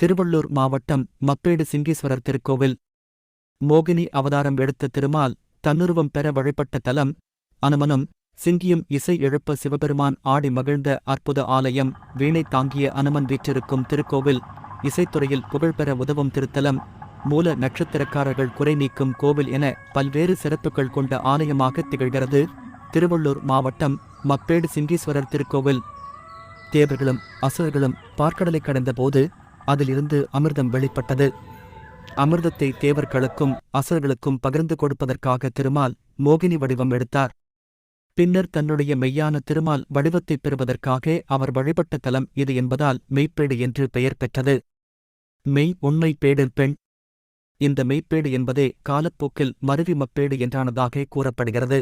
திருவள்ளூர் மாவட்டம் மப்பேடு சிங்கீஸ்வரர் திருக்கோவில். மோகினி அவதாரம் எடுத்த திருமால் தன்னுருவம் பெற வழிபட்ட தலம். அனுமனும் சிங்கியும் இசை எழுப்ப சிவபெருமான் ஆடி மகிழ்ந்த அற்புத ஆலயம். வீணை தாங்கிய அனுமன் வீற்றிருக்கும் திருக்கோவில். இசைத்துறையில் புகழ்பெற உதவும் திருத்தலம். மூல நட்சத்திரக்காரர்கள் குறை நீக்கும் கோவில் என பல்வேறு சிறப்புகள் கொண்ட ஆலயமாக திகழ்கிறது திருவள்ளூர் மாவட்டம் மப்பேடு சிங்கீஸ்வரர் திருக்கோவில். தேவர்களும் அசுரர்களும் பார்க்கடலை கடந்தபோது அதிலிருந்து அமிர்தம் வெளிப்பட்டது. அமிர்தத்தை தேவர்களுக்கும் அசுரர்களுக்கும் பகிர்ந்து கொடுப்பதற்காக திருமால் மோகினி வடிவம் எடுத்தார். பின்னர் தன்னுடைய மெய்யான திருமால் வடிவத்தைப் பெறுவதற்காக அவர் வழிபட்ட தலம் இது என்பதால் மெய்ப்பேடு என்று பெயர் பெற்றது. மெய் உண்மை பேடு பெண். இந்த மெய்ப்பேடு என்பதே காலப்போக்கில் மருவி மப்பேடு என்றானதாக கூறப்படுகிறது.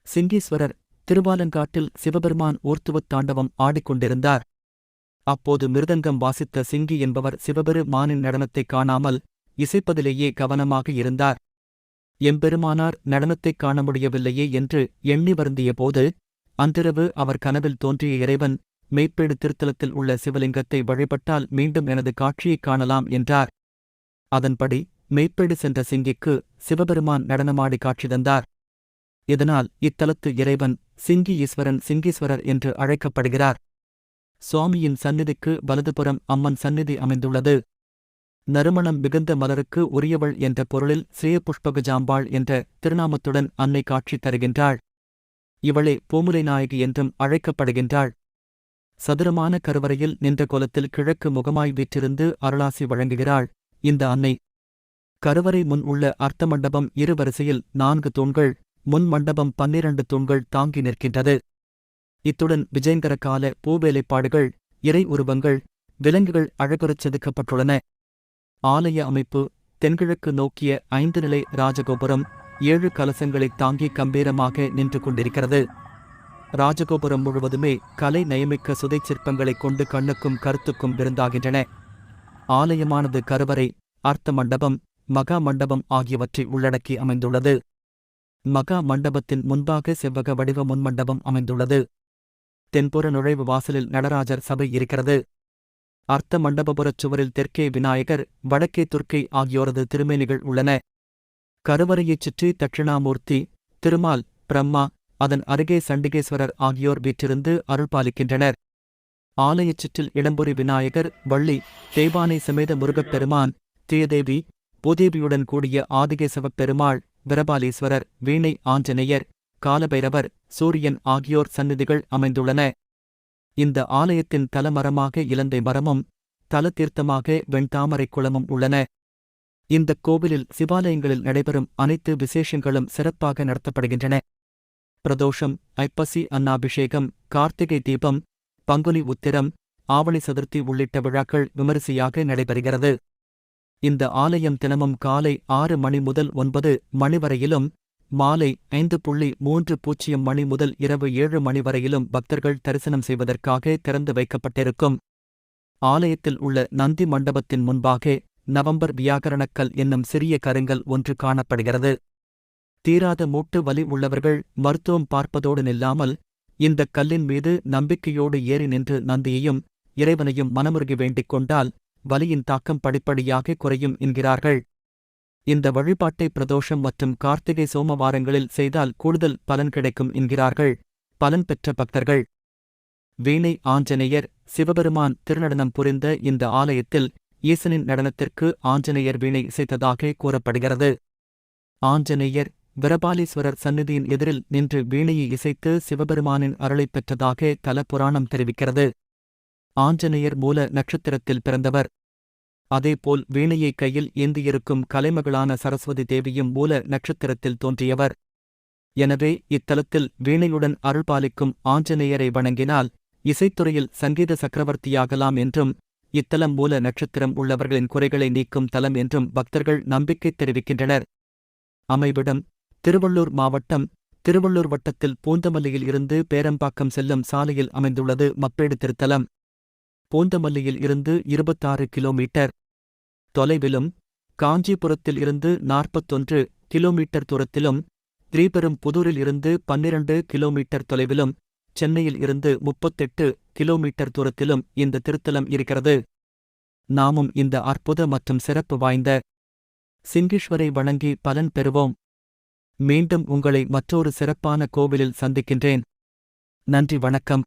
சிங்கீஸ்வரர் திருவாலங்காட்டில் சிவபெருமான் ஊர்த்துவத் தாண்டவம் ஆடிக்கொண்டிருந்தார். அப்போது மிருதங்கம் வாசித்த சிங்கி என்பவர் சிவபெருமானின் நடனத்தைக் காணாமல் இசைப்பதிலேயே கவனமாக இருந்தார். எம்பெருமானார் நடனத்தைக் காண முடியவில்லையே என்று எண்ணி வருந்தியபோது அன்றிரவு அவர் கனவில் தோன்றிய இறைவன், மெய்ப்பேடு திருத்தலத்தில் உள்ள சிவலிங்கத்தை வழிபட்டால் மீண்டும் எனது காட்சியைக் காணலாம் என்றார். அதன்படி மெய்ப்பேடு சென்ற சிங்கிக்கு சிவபெருமான் நடனமாடி காட்சி தந்தார். இதனால் இத்தலத்து இறைவன் சிங்கி ஈஸ்வரன் சிங்கீஸ்வரர் என்று அழைக்கப்படுகிறார். சுவாமியின் சந்நிதிக்கு வலதுபுறம் அம்மன் சந்நிதி அமைந்துள்ளது. நறுமணம் மிகுந்த மலருக்கு உரியவள் என்ற பொருளில் ஸ்ரீயபுஷ்பகஜாம்பாள் என்ற திருநாமத்துடன் அன்னை காட்சி தருகின்றாள். இவளே பூமுலை நாயகி என்றும் அழைக்கப்படுகின்றாள். சதுரமான கருவறையில் நின்ற கோலத்தில் கிழக்கு முகமாய் வீற்றிருந்து அருளாசி வழங்குகிறாள் இந்த அன்னை. கருவறை முன் உள்ள அர்த்த மண்டபம் இரு வரிசையில் 4 தூண்கள், முன் மண்டபம் 12 தூண்கள் தாங்கி நிற்கின்றது. இத்துடன் விஜயங்கர கால பூவேலைப்பாடுகள், இறை உருவங்கள், விலங்குகள் அழகுறச் செதுக்கப்பட்டுள்ளன. ஆலய அமைப்பு தென்கிழக்கு நோக்கிய 5 நிலை ராஜகோபுரம் 7 கலசங்களைத் தாங்கி கம்பீரமாக நின்று கொண்டிருக்கிறது. ராஜகோபுரம் முழுவதுமே கலை நயமிக்க சுதைச் சிற்பங்களைக் கொண்டு கண்ணுக்கும் கருத்துக்கும் விருந்தாகின்றன. ஆலயமானது கருவறை, அர்த்த மண்டபம், மகா மண்டபம் ஆகியவற்றை உள்ளடக்கி அமைந்துள்ளது. மகா மண்டபத்தின் முன்பாக செவ்வக வடிவ முன்மண்டபம் அமைந்துள்ளது. தென்புற நுழைவு வாசலில் நடராஜர் சபை இருக்கிறது. அர்த்த மண்டபபுரச் சுவரில் தெற்கே விநாயகர், வடக்கே துர்க்கை ஆகியோரது திருமேனிகள் உள்ளன. கருவறையைச் சுற்றி தட்சிணாமூர்த்தி, திருமால், பிரம்மா, அதன் அருகே சண்டிகேஸ்வரர் ஆகியோர் வீற்றிருந்து அருள்பாலிக்கின்றனர். ஆலயச் சுற்றில் இடம்புரி விநாயகர், வள்ளி, தேவானை சமேத முருகப்பெருமான், தீயதேவி, பூதேவியுடன் கூடிய ஆதிகேசவப் பெருமாள், விரபாலீஸ்வரர், வீணை ஆஞ்சநேயர், காலபைரவர், சூரியன் ஆகியோர் சந்நிதிகள் அமைந்துள்ளன. இந்த ஆலயத்தின் தலமரமாக இலந்தை மரமும் தலதீர்த்தமாக வெண்தாமரை குளமும் உள்ளன. இந்தக் கோவிலில் சிவாலயங்களில் நடைபெறும் அனைத்து விசேஷங்களும் சிறப்பாக நடத்தப்படுகின்றன. பிரதோஷம், ஐப்பசி அன்னாபிஷேகம், கார்த்திகை தீபம், பங்குனி உத்திரம், ஆவணி சதுர்த்தி உள்ளிட்ட விழாக்கள் விமரிசையாக நடைபெறுகிறது. இந்த ஆலயம் தினமும் காலை 6 மணி முதல் 9 மணி வரையிலும், மாலை 5:30 மணி முதல் இரவு 7 மணி வரையிலும் பக்தர்கள் தரிசனம் செய்வதற்காக திறந்து வைக்கப்பட்டிருக்கும். ஆலயத்தில் உள்ள நந்தி மண்டபத்தின் முன்பாக நவம்பர் வியாகரணக்கல் என்னும் சிறிய கருங்கல் ஒன்று காணப்படுகிறது. தீராத மூட்டு வலி உள்ளவர்கள் மருத்துவம் பார்ப்பதோடு நில்லாமல் இந்தக் கல்லின் மீது நம்பிக்கையோடு ஏறி நின்று நந்தியையும் இறைவனையும் மனமுருகி வேண்டிக் கொண்டால் வலியின் தாக்கம் படிப்படியாக குறையும் என்கிறார்கள். இந்த வழிபாட்டை பிரதோஷம் மற்றும் கார்த்திகை சோமவாரங்களில் செய்தால் கூடுதல் பலன் கிடைக்கும் என்கிறார்கள் பலன் பெற்ற பக்தர்கள். வீணை ஆஞ்சநேயர், சிவபெருமான் திருநடனம் புரிந்த இந்த ஆலயத்தில் ஈசனின் நடனத்திற்கு ஆஞ்சநேயர் வீணை இசைத்ததாக கூறப்படுகிறது. ஆஞ்சநேயர் விரபாலீஸ்வரர் சந்நிதியின் எதிரில் நின்று வீணையை இசைத்து சிவபெருமானின் அருளைப் பெற்றதாக தல புராணம் தெரிவிக்கிறது. ஆஞ்சநேயர் மூல நட்சத்திரத்தில் பிறந்தவர். அதேபோல் வீணையை கையில் ஏந்தியிருக்கும் கலைமகளான சரஸ்வதி தேவியும் மூல நட்சத்திரத்தில் தோன்றியவர். எனவே இத்தலத்தில் வீணையுடன் அருள்பாலிக்கும் ஆஞ்சநேயரை வணங்கினால் இசைத்துறையில் சங்கீத சக்கரவர்த்தியாகலாம் என்றும், இத்தலம் மூல நட்சத்திரம் உள்ளவர்களின் குறைகளை நீக்கும் தலம் என்றும் பக்தர்கள் நம்பிக்கை தெரிவிக்கின்றனர். அமைவிடம் திருவள்ளூர் மாவட்டம் திருவள்ளூர் வட்டத்தில் பூந்தமல்லியில் இருந்து பேரம்பாக்கம் செல்லும் சாலையில் அமைந்துள்ளது மப்பேடு திருத்தலம். பூந்தமல்லியில் இருந்து 26 கிலோமீட்டர் தொலைவிலும், காஞ்சிபுரத்தில் இருந்து 41 கிலோமீட்டர் தூரத்திலும், ஸ்ரீபெரும்புதூரில் இருந்து 12 கிலோமீட்டர் தொலைவிலும், சென்னையில் இருந்து 38 கிலோமீட்டர் தூரத்திலும் இந்த திருத்தலம் இருக்கிறது. நாமும் இந்த அற்புத மற்றும் சிறப்பு வாய்ந்த சிங்கீஸ்வரை வணங்கி பலன் பெறுவோம். மீண்டும் உங்களை மற்றொரு சிறப்பான கோவிலில் சந்திக்கின்றேன். நன்றி, வணக்கம்.